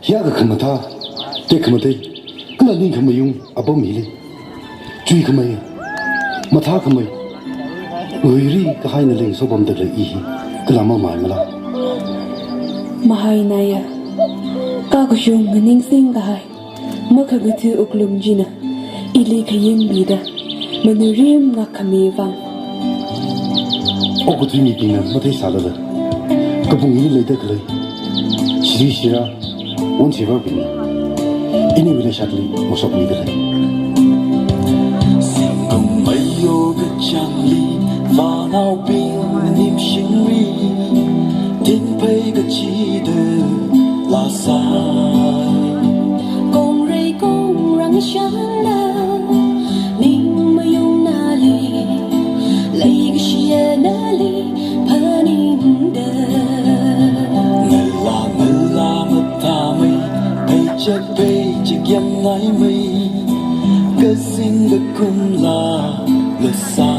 ya ga khama tha te khama te kala ning khama yung abo mi le chui khama ya ma tha khama oi ri ka hai na leng so bom de le I kala ma mai ma la mahai na ya ka ko yung ning sing ga hai ma kha ga thu uklum jina ili khayeng bi da manurim nga khame wang o ko tu ni pin na ma te sa la ka bung ni le de ka le shi shi ra won chi ba bi ni ini wile shat li mo sok ni de le sing cùng mấy yo ga chang li và nào pin nim shin ri tin pei ga chi de la sa kong rei kong rang shan la ning ma yung na li lai ga shia na li pa ning de ngân la mà tha mây pei chắc yang ngai mây cái sinh ga kum la le sa